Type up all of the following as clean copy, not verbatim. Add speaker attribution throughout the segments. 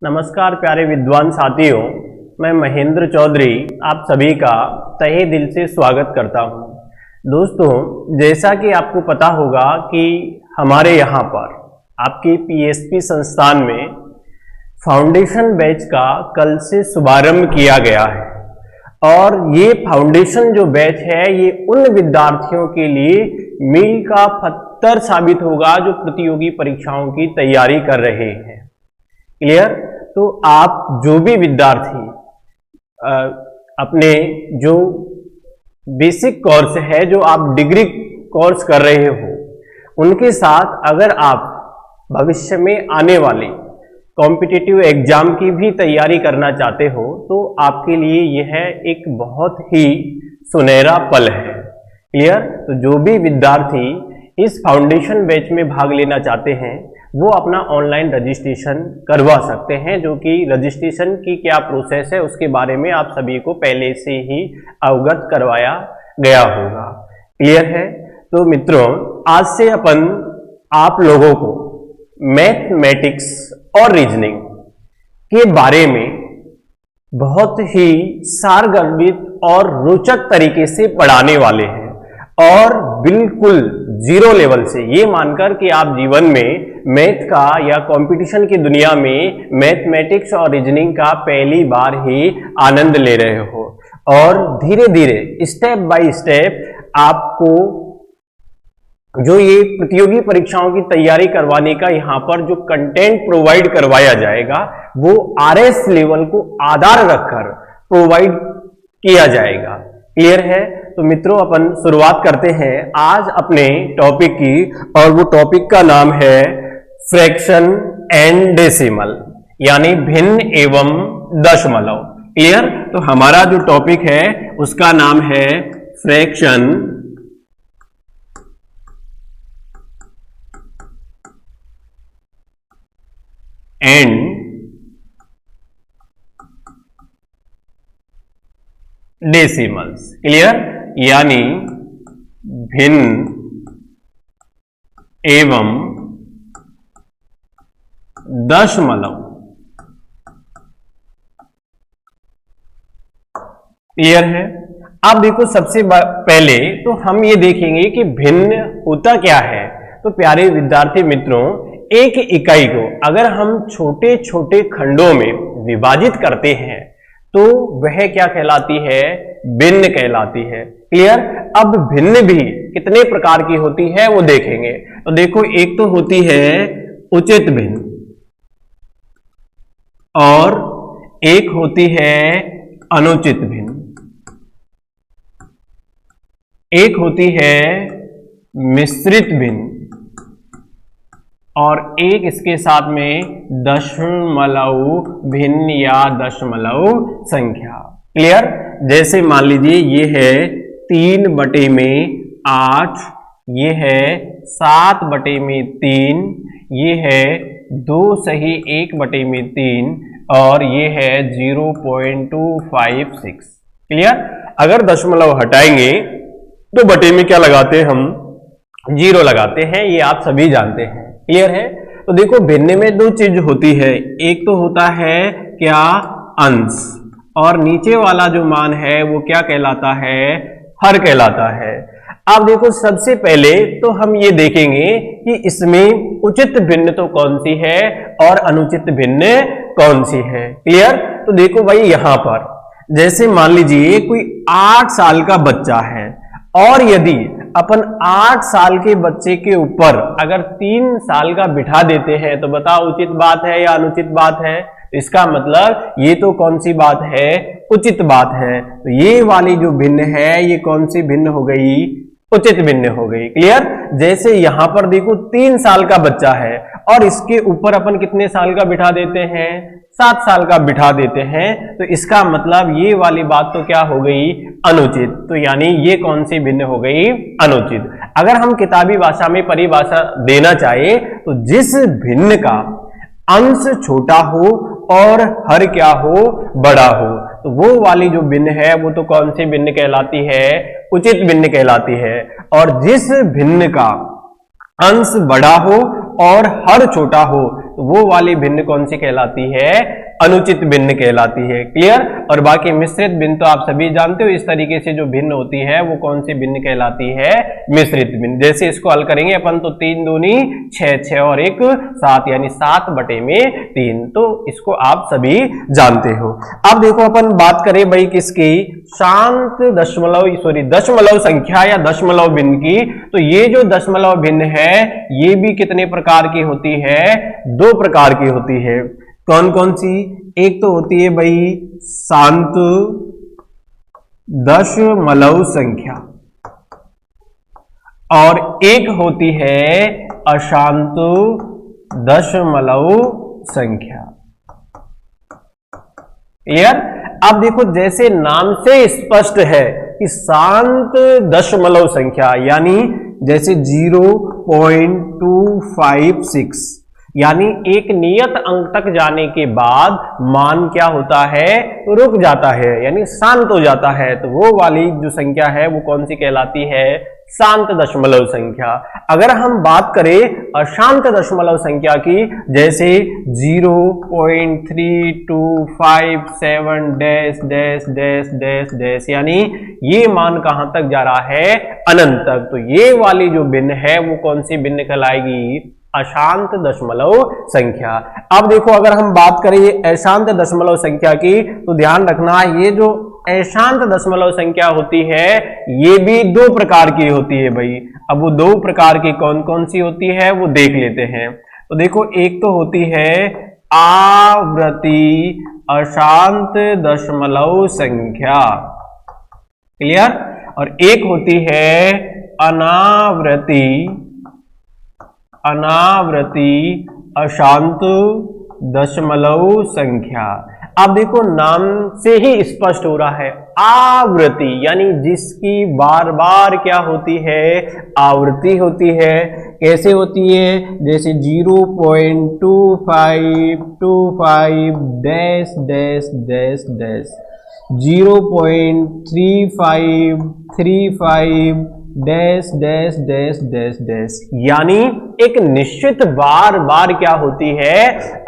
Speaker 1: नमस्कार प्यारे विद्वान साथियों, मैं महेंद्र चौधरी आप सभी का तहे दिल से स्वागत करता हूं। दोस्तों, जैसा कि आपको पता होगा कि हमारे यहाँ पर आपकी पीएसपी संस्थान में फाउंडेशन बैच का कल से शुभारंभ किया गया है और ये फाउंडेशन जो बैच है ये उन विद्यार्थियों के लिए मील का पत्थर साबित होगा जो प्रतियोगी परीक्षाओं की तैयारी कर रहे हैं। क्लियर? तो आप जो भी विद्यार्थी अपने जो बेसिक कोर्स है, जो आप डिग्री कोर्स कर रहे हो, उनके साथ अगर आप भविष्य में आने वाले कॉम्पिटिटिव एग्जाम की भी तैयारी करना चाहते हो तो आपके लिए यह एक बहुत ही सुनहरा पल है। क्लियर? तो जो भी विद्यार्थी इस फाउंडेशन बैच में भाग लेना चाहते हैं वो अपना ऑनलाइन रजिस्ट्रेशन करवा सकते हैं, जो कि रजिस्ट्रेशन की क्या प्रोसेस है उसके बारे में आप सभी को पहले से ही अवगत करवाया गया होगा। क्लियर है? तो मित्रों, आज से अपन आप लोगों को मैथमेटिक्स और रीजनिंग के बारे में बहुत ही सारगर्भित और रोचक तरीके से पढ़ाने वाले हैं और बिल्कुल जीरो लेवल से, ये मानकर कि आप जीवन में मैथ का या कंपटीशन की दुनिया में मैथमेटिक्स और रीजनिंग का पहली बार ही आनंद ले रहे हो और धीरे धीरे स्टेप बाय स्टेप आपको जो ये प्रतियोगी परीक्षाओं की तैयारी करवाने का यहाँ पर जो कंटेंट प्रोवाइड करवाया जाएगा वो आरएस लेवल को आधार रखकर प्रोवाइड किया जाएगा। क्लियर है? तो मित्रों, अपन शुरुआत करते हैं आज अपने टॉपिक की और वो टॉपिक का नाम है फ्रैक्शन एंड डेसिमल, यानी भिन्न एवं दशमलव। क्लियर? तो हमारा जो टॉपिक है उसका नाम है फ्रैक्शन एंड डेसिमल्स। क्लियर? यानी भिन्न एवं दशमलव। क्लियर है? अब देखो, सबसे पहले तो हम ये देखेंगे कि भिन्न होता क्या है। तो प्यारे विद्यार्थी मित्रों, एक इकाई को अगर हम छोटे छोटे खंडों में विभाजित करते हैं तो वह क्या कहलाती है? भिन्न कहलाती है। क्लियर? अब भिन्न भी कितने प्रकार की होती है वो देखेंगे। तो देखो, एक तो होती है उचित भिन्न और एक होती है अनुचित भिन्न, एक होती है मिश्रित भिन्न और एक इसके साथ में दशमलव भिन्न या दशमलव संख्या। क्लियर? जैसे मान लीजिए ये है 3/8, ये है 7/3, ये है 2 सही 1/3 और ये है 0.256। क्लियर? अगर दशमलव हटाएंगे तो बटे में क्या लगाते हैं हम? 0 लगाते हैं, ये आप सभी जानते हैं। क्लियर है? तो देखो, भिन्न में दो चीज होती है, एक तो होता है क्या? अंश, और नीचे वाला जो मान है वो क्या कहलाता है? हर कहलाता है। अब देखो, सबसे पहले तो हम ये देखेंगे कि इसमें उचित भिन्न तो कौन सी है और अनुचित भिन्न कौन सी है। क्लियर? तो देखो भाई, यहां पर जैसे मान लीजिए कोई 8 साल का बच्चा है और यदि अपन 8 साल के बच्चे के ऊपर अगर 3 साल का बिठा देते हैं तो बताओ उचित बात है या अनुचित बात है? इसका मतलब ये तो कौन सी बात है? उचित बात है। तो ये वाली जो भिन्न है ये कौन सी भिन्न हो गई? उचित भिन्न हो गई। क्लियर? जैसे यहां पर देखो 3 साल का बच्चा है और इसके ऊपर अपन कितने साल का बिठा देते हैं? 7 साल का बिठा देते हैं, तो इसका मतलब ये वाली बात तो क्या हो गई? अनुचित। तो यानी ये कौन सी भिन्न हो गई? अनुचित। अगर हम किताबी भाषा में परिभाषा देना चाहे तो जिस भिन्न का अंश छोटा हो और हर क्या हो? बड़ा हो, तो वो वाली जो भिन्न है वो तो कौन सी भिन्न कहलाती है? उचित भिन्न कहलाती है। और जिस भिन्न का अंश बड़ा हो और हर छोटा हो तो वो वाली भिन्न कौन सी कहलाती है? अनुचित भिन्न कहलाती है। क्लियर? और बाकी मिश्रित भिन्न तो आप सभी जानते हो, इस तरीके से जो भिन्न होती है वो कौन सी भिन्न कहलाती है? मिश्रित भिन्न। जैसे इसको हल करेंगे अपन तो 3 दूनी 6, 6 और 1 7, यानी 7/3। तो इसको आप सभी जानते हो। अब देखो अपन बात करें भाई किसकी? शांत दशमलव संख्या या दशमलव भिन्न की। तो ये जो दशमलव भिन्न है ये भी कितने प्रकार की होती है? 2 प्रकार की होती है। कौन कौन सी? एक तो होती है भाई शांत दशमलव संख्या, और एक होती है अशांत दशमलव संख्या। क्लियर? अब देखो जैसे नाम से स्पष्ट है कि शांत दशमलव संख्या, यानी जैसे 0.256, यानी एक नियत अंक तक जाने के बाद मान क्या होता है? रुक जाता है, यानी शांत हो जाता है। तो वो वाली जो संख्या है वो कौन सी कहलाती है? शांत दशमलव संख्या। अगर हम बात करें अशांत दशमलव संख्या की, जैसे 0.3257 dash dash dash dash dash, यानी ये मान कहां तक जा रहा है? अनंत तक। तो ये वाली जो भिन्न है वो कौन सी भिन्न कहलाएगी? अशांत दशमलव संख्या। अब देखो अगर हम बात करें ये अशांत दशमलव संख्या की, तो ध्यान रखना ये जो अशांत दशमलव संख्या होती है ये भी 2 प्रकार की होती है भाई। अब वो 2 प्रकार की कौन कौन सी होती है वो देख लेते हैं। तो देखो एक तो होती है आवृत्ति अशांत दशमलव संख्या। क्लियर? और एक होती है अनावृत्ति अशांत दशमलव संख्या। अब देखो नाम से ही स्पष्ट हो रहा है, आवृत्ति यानी जिसकी बार बार क्या होती है? आवृत्ति होती है। कैसे होती है? जैसे 0.2525 dash dash dash dash, 0.3535 dash dash dash dash dash, यानी एक निश्चित बार बार क्या होती है?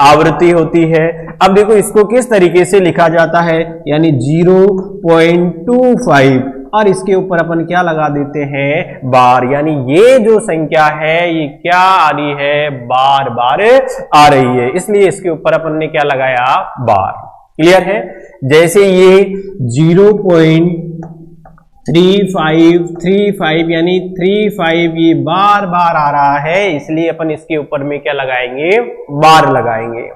Speaker 1: आवृत्ति होती है। अब देखो इसको किस तरीके से लिखा जाता है, यानी 0.25 और इसके ऊपर अपन क्या लगा देते हैं? बार, यानी ये जो संख्या है ये क्या आ रही है? बार बार आ रही है, इसलिए इसके ऊपर अपन ने क्या लगाया? बार। क्लियर है? जैसे ये 0.3535 यानी 35 ये बार बार आ रहा है, इसलिए अपन इसके ऊपर में क्या लगाएंगे? बार लगाएंगे।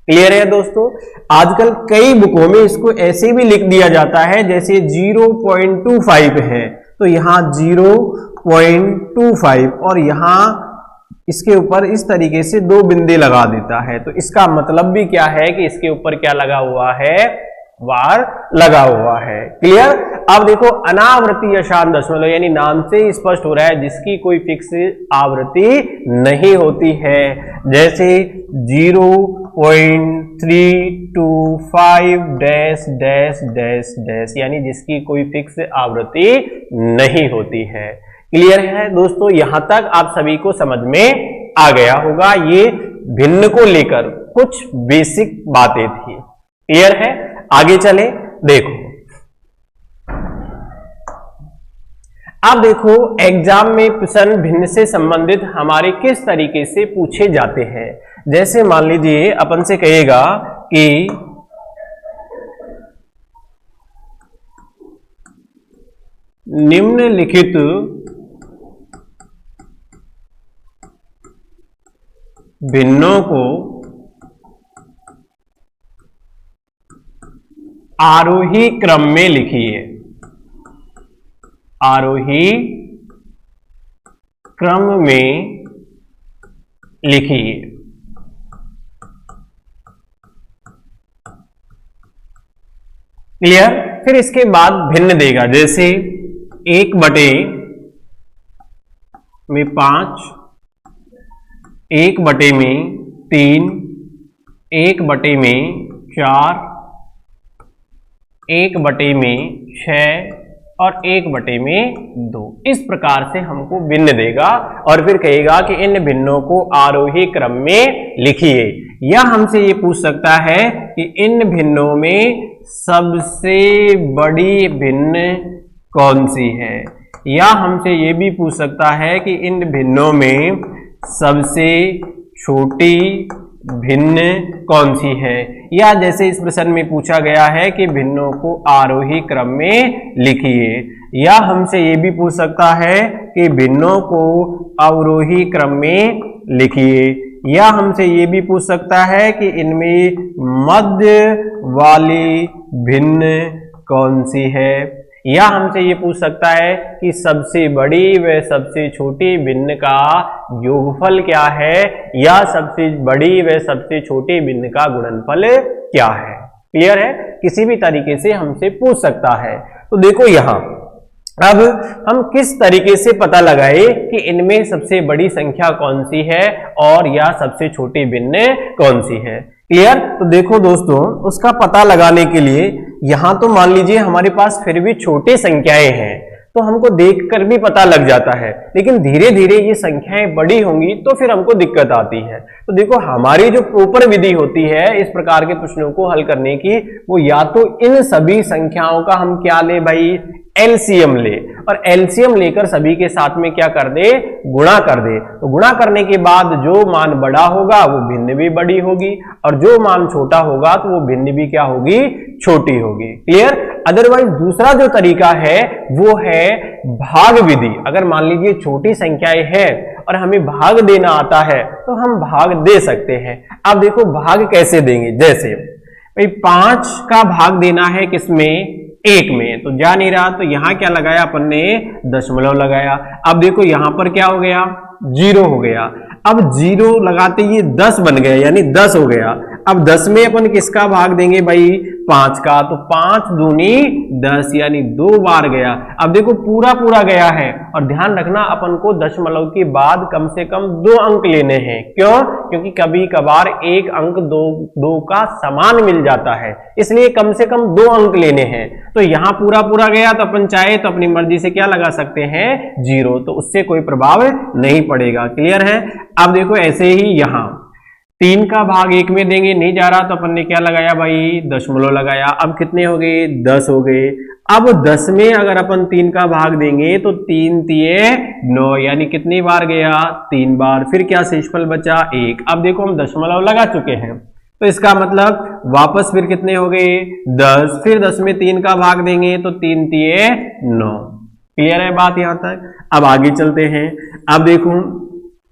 Speaker 1: क्लियर है दोस्तों? आजकल कई बुकों में इसको ऐसे भी लिख दिया जाता है, जैसे 0.25 है तो यहां 0.25 और यहां इसके ऊपर इस तरीके से 2 बिंदे लगा देता है। तो इसका मतलब भी क्या है कि इसके ऊपर क्या लगा हुआ है? बार लगा हुआ है। क्लियर? अब देखो अनावृत्ति अशांत दशमलव, यानी नाम से ही स्पष्ट हो रहा है जिसकी कोई फिक्स आवृत्ति नहीं होती है। जैसे 0.325 डैश डैश डैश डैश, यानी जिसकी कोई फिक्स आवृत्ति नहीं होती है। क्लियर है दोस्तों? यहां तक आप सभी को समझ में आ गया होगा। ये भिन्न को लेकर कुछ बेसिक बातें थी। क्लियर है? आगे चले। देखो अब देखो एग्जाम में प्रश्न भिन्न से संबंधित हमारे किस तरीके से पूछे जाते हैं। जैसे मान लीजिए अपन से कहेगा कि निम्नलिखित भिन्नों को आरोही क्रम में लिखिए। आरोही क्रम में लिखिए। क्लियर? फिर इसके बाद भिन्न देगा, जैसे 1/5, 1/3, 1/4, 1/6 और 1/2। इस प्रकार से हमको भिन्न देगा और फिर कहेगा कि इन भिन्नों को आरोही क्रम में लिखिए। या हमसे ये पूछ सकता है कि इन भिन्नों में सबसे बड़ी भिन्न कौन सी है, या हमसे ये भी पूछ सकता है कि इन भिन्नों में सबसे छोटी भिन्न कौन सी है, या जैसे इस प्रश्न में पूछा गया है कि भिन्नों को आरोही क्रम में लिखिए। या हमसे ये भी पूछ सकता है कि भिन्नों को अवरोही क्रम में लिखिए। या हमसे ये भी पूछ सकता है कि इनमें मध्य वाली भिन्न कौन सी है। या हमसे ये पूछ सकता है कि सबसे बड़ी व सबसे छोटी भिन्न का योगफल क्या है, या सबसे बड़ी व सबसे छोटी भिन्न का गुणनफल क्या है। क्लियर है, किसी भी तरीके से हमसे पूछ सकता है। तो देखो यहां अब हम किस तरीके से पता लगाए कि इनमें सबसे बड़ी संख्या कौन सी है और या सबसे छोटी भिन्न कौन सी है। क्लियर। तो देखो दोस्तों, उसका पता लगाने के लिए यहां तो मान लीजिए हमारे पास फिर भी छोटी संख्याएं हैं, तो हमको देखकर भी पता लग जाता है, लेकिन धीरे धीरे ये संख्याएं बड़ी होंगी तो फिर हमको दिक्कत आती है। तो देखो हमारी जो प्रॉपर विधि होती है इस प्रकार के प्रश्नों को हल करने की, वो या तो इन सभी संख्याओं का हम क्या ले भाई, एलसीएम ले, और एलसीएम लेकर सभी के साथ में क्या कर दे, गुणा कर दे। तो गुणा करने के बाद जो मान बड़ा होगा वो भिन्न भी बड़ी होगी, और जो मान छोटा होगा तो वो भिन्न भी क्या होगी, छोटी होगी। क्लियर। अदरवाइज दूसरा जो तरीका है वो है भाग विधि। अगर मान लीजिए छोटी संख्याएं हैं और हमें भाग देना आता है तो हम भाग दे सकते हैं। अब देखो भाग कैसे देंगे, जैसे भाई 5 का भाग देना है किसमें, 1 में, तो जा नहीं रहा, तो यहां क्या लगाया अपन ने, दशमलव लगाया। अब देखो यहां पर क्या हो गया, 0 हो गया। अब 0 लगाते ही 10 बन गया, यानी 10 हो गया। अब 10 में अपन किसका भाग देंगे भाई, 5 का, तो 5 दूनी 10, यानी 2 बार गया। अब देखो पूरा पूरा गया है, और ध्यान रखना अपन को दशमलव के बाद कम से कम 2 अंक लेने हैं। क्यों, क्योंकि कभी कभार एक अंक दो का समान मिल जाता है, इसलिए कम से कम 2 अंक लेने हैं। तो यहां पूरा पूरा गया तो अपन चाहे तो अपनी मर्जी से क्या लगा सकते हैं, 0, तो उससे कोई प्रभाव नहीं पड़ेगा। क्लियर है। अब देखो ऐसे ही यहां 3 का भाग 1 में देंगे, नहीं जा रहा, तो अपन ने क्या लगाया भाई, दशमलव लगाया। अब कितने हो गए, 10 हो गए। अब 10 में अगर अपन 3 का भाग देंगे तो 3 तिये 9, यानी कितनी बार गया, 3 बार। फिर क्या शेषफल बचा, 1। अब देखो हम दशमलव लगा चुके हैं, तो इसका मतलब वापस फिर कितने हो गए, 10। फिर 10 में 3 का भाग देंगे तो 3 तिये 9। क्लियर है बात यहां तक। अब आगे चलते हैं। अब देखो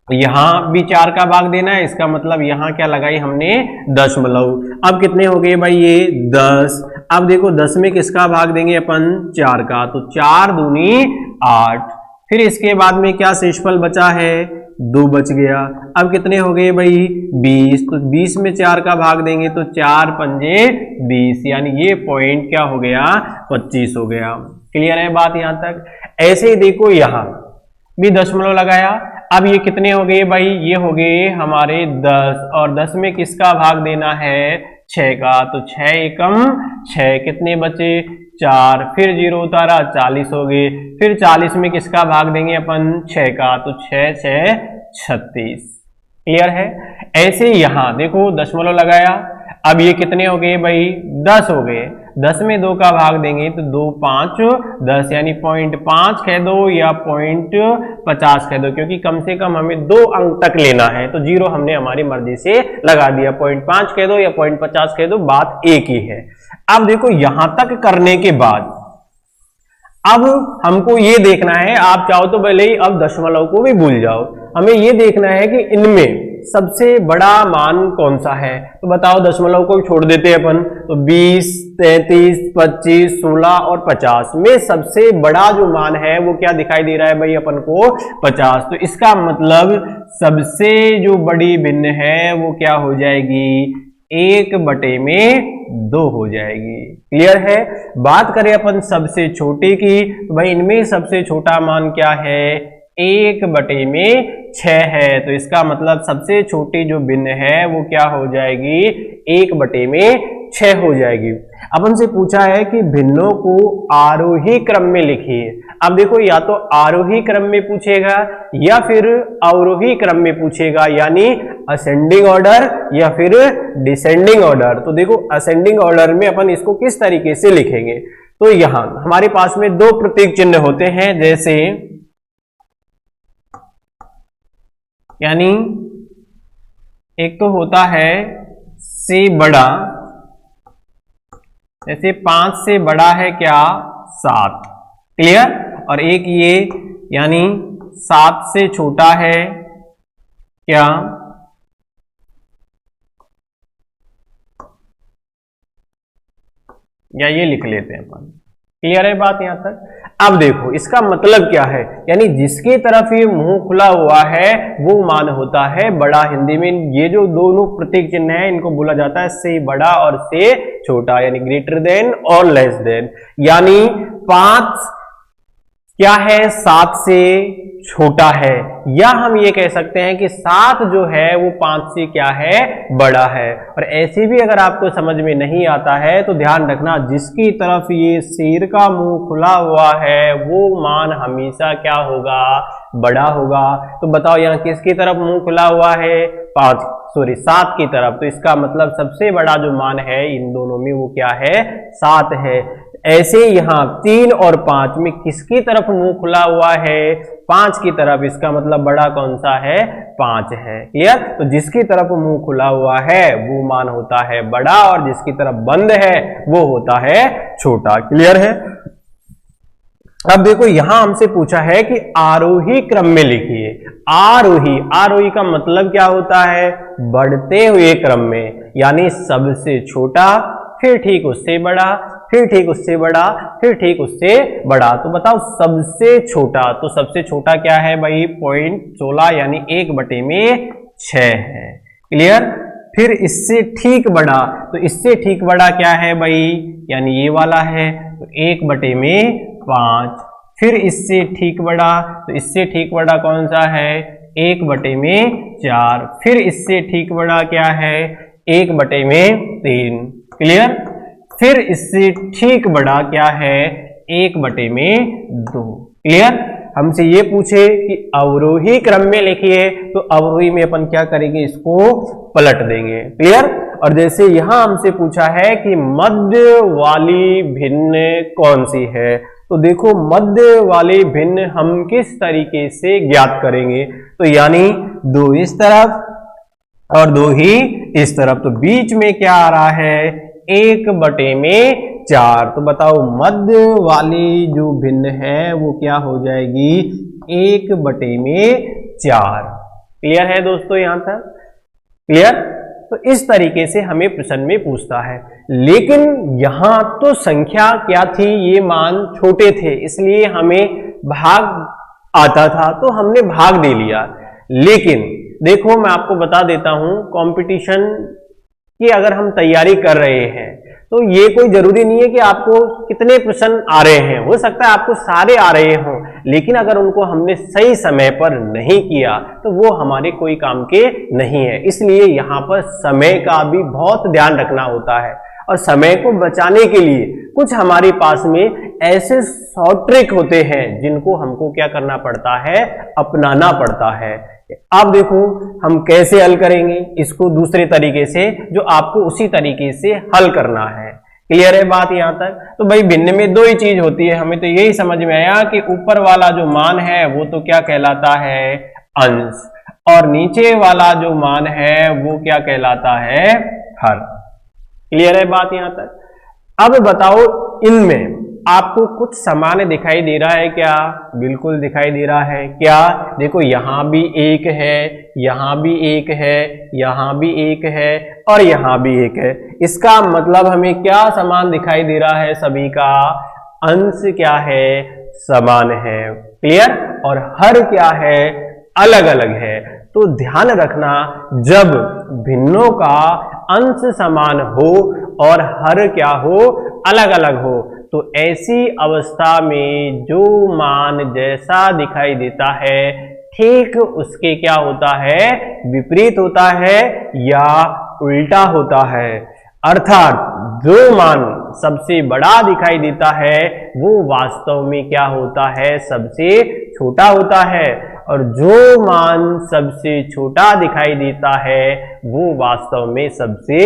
Speaker 1: यहां भी 4 का भाग देना है, इसका मतलब यहां क्या लगाई हमने, दशमलव। अब कितने हो गए भाई, ये 10। अब देखो 10 में किसका भाग देंगे अपन, 4 का, तो 4 दूनी 8। फिर इसके बाद में क्या शेषफल बचा है, 2 बच गया। अब कितने हो गए भाई, 20। तो 20 में 4 का भाग देंगे तो 4 पंजे 20, यानी ये पॉइंट क्या हो गया, 25 हो गया। क्लियर है बात यहां तक। ऐसे ही देखो यहां भी दशमलव लगाया। अब ये कितने हो गए भाई, ये हो गए हमारे 10, और 10 में किसका भाग देना है, 6 का, तो 6 एकम 6, कितने बचे, 4। फिर 0 उतारा, 40 हो गए। फिर 40 में किसका भाग देंगे अपन, 6 का, तो 6 6 36। क्लियर है। ऐसे यहां देखो दशमलव लगाया। अब ये कितने हो गए भाई, 10 हो गए। 10 में 2 का भाग देंगे तो 2 5 10, यानी 0.5 कह दो या 0.50 कह दो, क्योंकि कम से कम हमें 2 अंक तक लेना है, तो 0 हमने हमारी मर्जी से लगा दिया। 0.5 कह दो या 0.50 कह दो, बात एक ही है। अब देखो यहां तक करने के बाद अब हमको ये देखना है, आप चाहो तो भले ही अब दशमलव को भी भूल जाओ, हमें ये देखना है कि इनमें सबसे बड़ा मान कौन सा है। तो बताओ, दशमलव को छोड़ देते हैं अपन, तो 20, 33, 25, 16 और 50 में सबसे बड़ा जो मान है वो क्या दिखाई दे रहा है भाई अपन को, 50। तो इसका मतलब सबसे जो बड़ी भिन्न है वो क्या हो जाएगी, 1/2 हो जाएगी। क्लियर है। बात करें अपन सबसे छोटे की, तो भाई इनमें सबसे छोटा मान क्या है, 1/6 है। तो इसका मतलब सबसे छोटी जो भिन्न है वो क्या हो जाएगी, 1/6 हो जाएगी। अपन से पूछा है कि भिन्नों को आरोही क्रम में लिखिए। अब देखो, या तो आरोही क्रम में पूछेगा या फिर अवरोही क्रम में पूछेगा, यानी असेंडिंग ऑर्डर या फिर डिसेंडिंग ऑर्डर। तो देखो, असेंडिंग ऑर्डर में अपन इसको किस तरीके से लिखेंगे। तो यहां हमारे पास में दो प्रतीक चिन्ह होते हैं, जैसे यानी एक तो होता है से बड़ा, जैसे 5 से बड़ा है क्या 7, क्लियर। और एक ये यानी 7 से छोटा है क्या, या ये लिख लेते हैं अपन। क्लियर है बात यहां तक। अब देखो इसका मतलब क्या है, यानी जिसकी तरफ ये मुंह खुला हुआ है वो मान होता है बड़ा। हिंदी में ये जो दोनों प्रतीक चिन्ह है इनको बोला जाता है से बड़ा और से छोटा, यानी ग्रेटर देन और लेस देन। यानी 5 क्या है 7 से छोटा है, या हम ये कह सकते हैं कि 7 जो है वो 5 से क्या है बड़ा है। और ऐसे भी अगर आपको समझ में नहीं आता है तो ध्यान रखना, जिसकी तरफ ये शेर का मुंह खुला हुआ है वो मान हमेशा क्या होगा, बड़ा होगा। तो बताओ यहाँ किसकी तरफ मुंह खुला हुआ है, 7 की तरफ। तो इसका मतलब सबसे बड़ा जो मान है इन दोनों में वो क्या है 7 है। ऐसे यहाँ 3 और 5 में किसकी तरफ मुंह खुला हुआ है, 5 की तरफ। इसका मतलब बड़ा कौन सा है, 5 है। क्लियर। तो जिसकी तरफ मुंह खुला हुआ है वो मान होता है बड़ा, और जिसकी तरफ बंद है वो होता है छोटा। क्लियर है। अब देखो यहां हमसे पूछा है कि आरोही क्रम में लिखिए। आरोही का मतलब क्या होता है, बढ़ते हुए क्रम में, यानी सबसे छोटा, फिर ठीक उससे बड़ा, फिर ठीक उससे बड़ा, फिर ठीक उससे बड़ा। तो बताओ सबसे छोटा, तो सबसे छोटा क्या है भाई 0.16 यानी 1/6 है। क्लियर। फिर इससे ठीक बड़ा, तो इससे ठीक बड़ा क्या है भाई, यानी ये वाला है, तो 1/5। फिर इससे ठीक बड़ा, तो इससे ठीक बड़ा कौन सा है 1/4। फिर इससे ठीक बड़ा क्या है 1/3। क्लियर। फिर इससे ठीक बड़ा क्या है 1/2। क्लियर। हमसे ये पूछे कि अवरोही क्रम में लिखिए, तो अवरोही में अपन क्या करेंगे, इसको पलट देंगे। क्लियर। और जैसे यहां हमसे पूछा है कि मध्य वाली भिन्न कौन सी है, तो देखो मध्य वाली भिन्न हम किस तरीके से ज्ञात करेंगे, तो यानी 2 इस तरफ और 2 ही इस तरफ। तो बीच में क्या आ रहा है 1/4। तो बताओ मध्य वाली जो भिन्न है वो क्या हो जाएगी 1/4। क्लियर है दोस्तों यहां तक। क्लियर। तो इस तरीके से हमें प्रश्न में पूछता है, लेकिन यहां तो संख्या क्या थी, ये मान छोटे थे, इसलिए हमें भाग आता था तो हमने भाग दे लिया। लेकिन देखो मैं आपको बता देता हूं, कंपटीशन की अगर हम तैयारी कर रहे हैं तो ये कोई जरूरी नहीं है कि आपको कितने प्रश्न आ रहे हैं, हो सकता है आपको सारे आ रहे हों, लेकिन अगर उनको हमने सही समय पर नहीं किया तो वो हमारे कोई काम के नहीं है। इसलिए यहाँ पर समय का भी बहुत ध्यान रखना होता है, और समय को बचाने के लिए कुछ हमारे पास में ऐसे शॉर्ट ट्रिक होते हैं जिनको हमको क्या करना पड़ता है, अपनाना पड़ता है। अब देखो हम कैसे हल करेंगे इसको दूसरे तरीके से, जो आपको उसी तरीके से हल करना है। क्लियर है बात यहां तक। तो भाई भिन्न में 2 ही चीज होती है, हमें तो यही समझ में आया कि ऊपर वाला जो मान है वो तो क्या कहलाता है अंश, और नीचे वाला जो मान है वो क्या कहलाता है हर। क्लियर है बात यहां तक। अब बताओ इनमें आपको कुछ समान दिखाई दे रहा है क्या, बिल्कुल दिखाई दे रहा है। क्या, देखो यहां भी 1 है, यहां भी 1 है, यहां भी 1 है, और यहां भी 1 है। इसका मतलब हमें क्या समान दिखाई दे रहा है, सभी का अंश क्या है समान है। क्लियर। और हर क्या है अलग अलग है। तो ध्यान रखना, जब भिन्नों का अंश समान हो और हर क्या हो अलग अलग हो, तो ऐसी अवस्था में जो मान जैसा दिखाई देता है ठीक उसके क्या होता है विपरीत होता है या उल्टा होता है। अर्थात जो मान सबसे बड़ा दिखाई देता है वो वास्तव में क्या होता है, सबसे छोटा होता है, और जो मान सबसे छोटा दिखाई देता है वो वास्तव में सबसे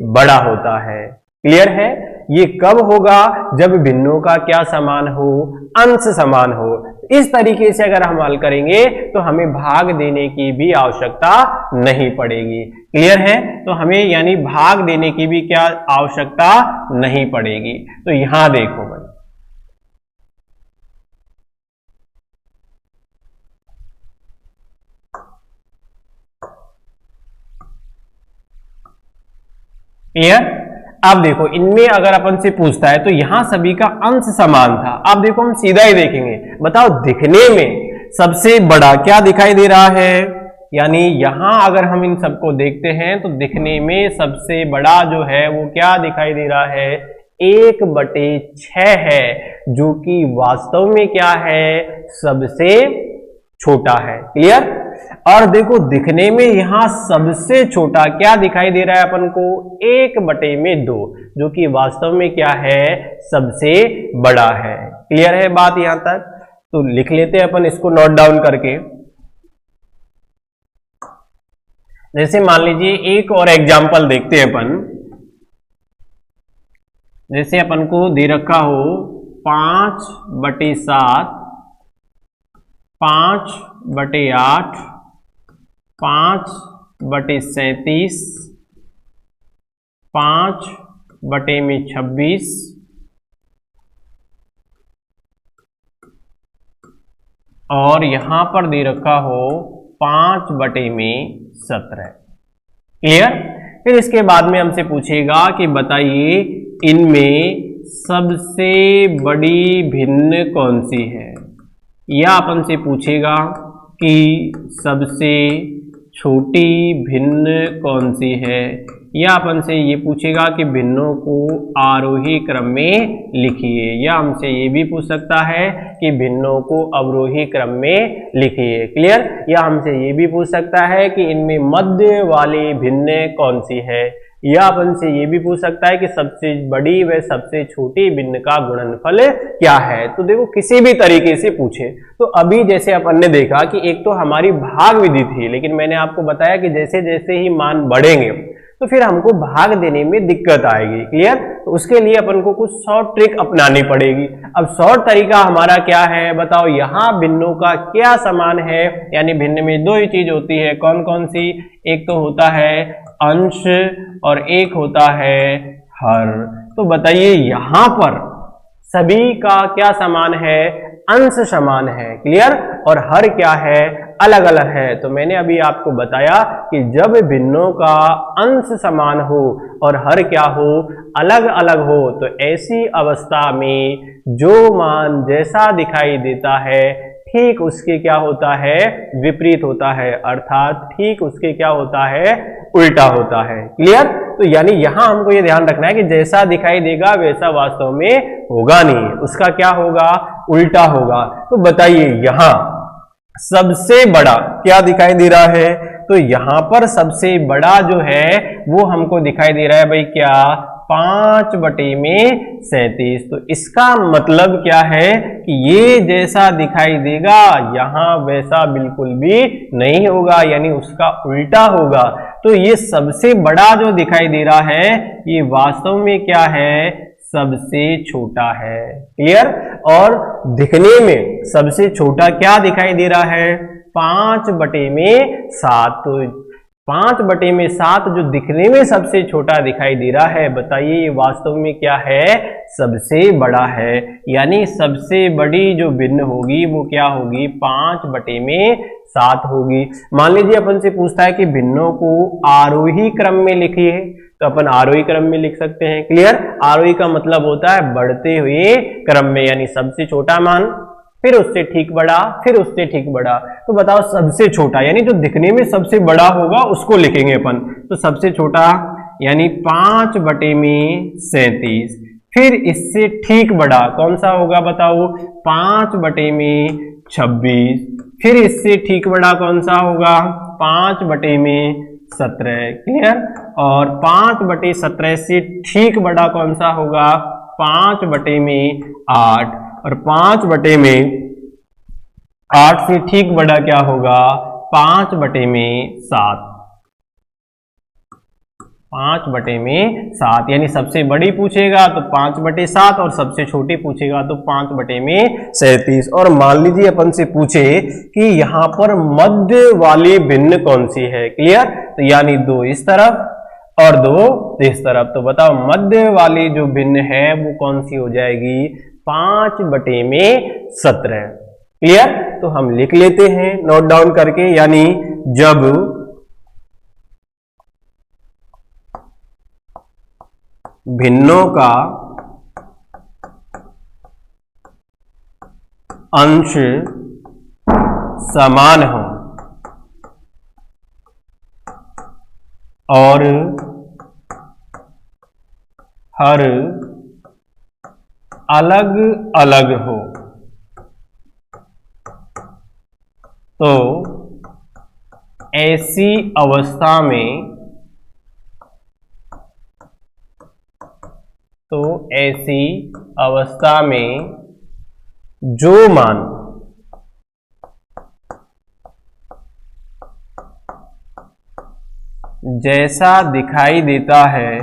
Speaker 1: बड़ा होता है। क्लियर है? ये कब होगा? जब भिन्नों का क्या समान हो, अंश समान हो। इस तरीके से अगर हम हल करेंगे तो हमें भाग देने की भी आवश्यकता नहीं पड़ेगी। क्लियर है? तो हमें यानी भाग देने की भी क्या आवश्यकता नहीं पड़ेगी। तो यहां देखो भाई, क्लियर? अब देखो इनमें अगर अपन से पूछता है तो यहां सभी का अंश समान था। अब देखो हम सीधा ही देखेंगे, बताओ दिखने में सबसे बड़ा क्या दिखाई दे रहा है, यानी यहां अगर हम इन सबको देखते हैं तो दिखने में सबसे बड़ा जो है वो क्या दिखाई दे रहा है, 1/6 है, जो कि वास्तव में क्या है, सबसे छोटा है। क्लियर? और देखो दिखने में यहां सबसे छोटा क्या दिखाई दे रहा है अपन को, 1/2, जो कि वास्तव में क्या है, सबसे बड़ा है। क्लियर है बात यहां तक? तो लिख लेते हैं अपन इसको नोट डाउन करके। जैसे मान लीजिए एक और एग्जांपल देखते हैं अपन। जैसे अपन को दे रखा हो 5/7, 5/8, 5/37, 5/26 और यहां पर दे रखा हो 5/17। क्लियर? फिर इसके बाद में हमसे पूछेगा कि बताइए इनमें सबसे बड़ी भिन्न कौन सी है, या अपन से पूछेगा कि सबसे छोटी भिन्न कौन सी है, या अपन से ये पूछेगा कि भिन्नों को आरोही क्रम में लिखिए, या हमसे ये भी पूछ सकता है कि भिन्नों को अवरोही क्रम में लिखिए। क्लियर? या हमसे ये भी पूछ सकता है कि इनमें मध्य वाली भिन्न कौन सी है, या अपन से ये भी पूछ सकता है कि सबसे बड़ी व सबसे छोटी भिन्न का गुणनफल क्या है। तो देखो किसी भी तरीके से पूछे। तो अभी जैसे अपन ने देखा कि एक तो हमारी भाग विधि थी, लेकिन मैंने आपको बताया कि जैसे जैसे ही मान बढ़ेंगे तो फिर हमको भाग देने में दिक्कत आएगी। क्लियर? तो उसके लिए अपन को कुछ शॉर्ट ट्रिक अपनानी पड़ेगी। अब शॉर्ट तरीका हमारा क्या है, बताओ यहाँ भिन्नों का क्या समान है, यानी भिन्न में दो ही चीज होती है, कौन कौन सी, एक तो होता है अंश और एक होता है हर। तो बताइए यहां पर सभी का क्या समान है, अंश समान है। क्लियर? और हर क्या है, अलग अलग है। तो मैंने अभी आपको बताया कि जब भिन्नों का अंश समान हो और हर क्या हो, अलग अलग हो, तो ऐसी अवस्था में जो मान जैसा दिखाई देता है ठीक उसके क्या होता है, विपरीत होता है, अर्थात ठीक उसके क्या होता है, उल्टा होता है। क्लियर? तो यानी यहां हमको ये ध्यान रखना है कि जैसा दिखाई देगा वैसा वास्तव में होगा नहीं, उसका क्या होगा, उल्टा होगा। तो बताइए यहां सबसे बड़ा क्या दिखाई दे रहा है, तो यहां पर सबसे बड़ा जो है वो हमको दिखाई दे रहा है भाई क्या, 5/37। तो इसका मतलब क्या है कि ये जैसा दिखाई देगा यहां वैसा बिल्कुल भी नहीं होगा, यानी उसका उल्टा होगा। तो ये सबसे बड़ा जो दिखाई दे रहा है ये वास्तव में क्या है, सबसे छोटा है। क्लियर? और दिखने में सबसे छोटा क्या दिखाई दे रहा है, 5/7। तो 5/7 जो दिखने में सबसे छोटा दिखाई दे रहा है, बताइए ये वास्तव में क्या है, सबसे बड़ा है। यानी सबसे बड़ी जो भिन्न होगी वो क्या होगी, 5/7 होगी। मान लीजिए अपन से पूछता है कि भिन्नों को आरोही क्रम में लिखिए, तो अपन आरोही क्रम में लिख सकते हैं। क्लियर? आरोही का मतलब होता है बढ़ते हुए क्रम में, यानी सबसे छोटा मान, फिर उससे ठीक बड़ा, फिर उससे ठीक बड़ा। तो बताओ सबसे छोटा यानी जो दिखने में सबसे बड़ा होगा उसको लिखेंगे अपन। तो सबसे छोटा यानी 5/37, फिर इससे ठीक बड़ा कौन सा होगा बताओ, 5/26, फिर इससे ठीक बड़ा कौन सा होगा, 5/17। क्लियर? और 5/17 से ठीक बड़ा कौन सा होगा, 5/8, और 5/8 से ठीक बड़ा क्या होगा? 5/7। 5/7 यानी सबसे बड़ी पूछेगा तो 5/7 और सबसे छोटी पूछेगा तो 5/37। और मान लीजिए अपन से पूछे कि यहाँ पर मध्य वाली भिन्न कौन सी है। क्लियर? तो यानी 2 इस तरफ और 2 इस तरफ। तो बताओ मध्य वाली जो भिन्न है वो कौन सी हो जाएगी? 5/17। क्लियर? तो हम लिख लेते हैं नोट डाउन करके, यानी जब भिन्नों का अंश समान हो और हर अलग अलग हो तो ऐसी अवस्था में जो मान जैसा दिखाई देता है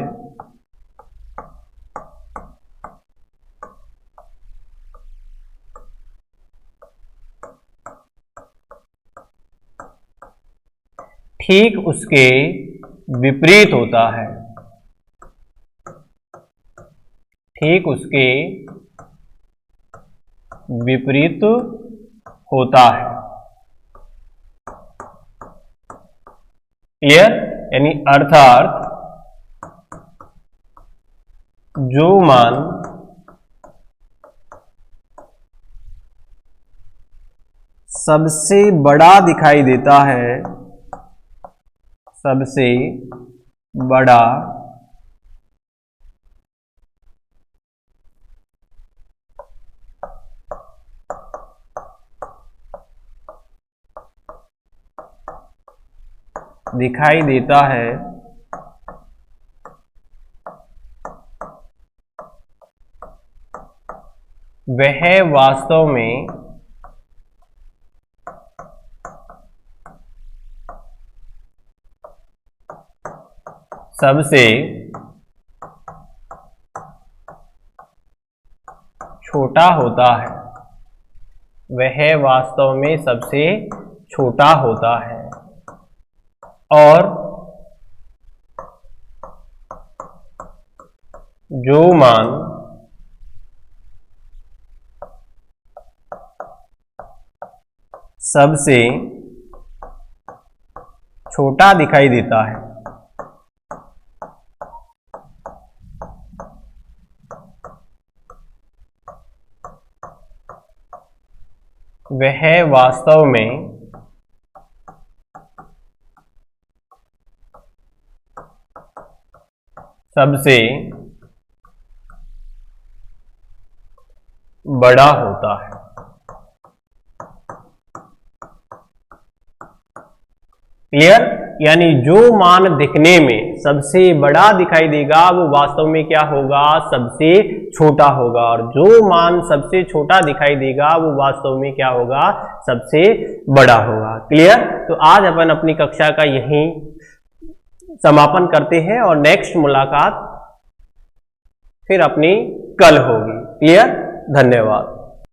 Speaker 1: ठीक उसके विपरीत होता है। ठीक उसके विपरीत होता है। क्लियर? यानी अर्थात जो मान सबसे बड़ा दिखाई देता है, सबसे बड़ा दिखाई देता है वह वास्तव में सबसे छोटा होता है। वह वास्तव में सबसे छोटा होता है और जो मान सबसे छोटा दिखाई देता है वह वास्तव में सबसे बड़ा होता है। क्लियर? यानी जो मान दिखने में सबसे बड़ा दिखाई देगा वो वास्तव में क्या होगा? सबसे छोटा होगा, और जो मान सबसे छोटा दिखाई देगा वो वास्तव में क्या होगा? सबसे बड़ा होगा। क्लियर? तो आज अपन अपनी कक्षा का यहीं समापन करते हैं और नेक्स्ट मुलाकात फिर अपनी कल होगी। क्लियर? धन्यवाद।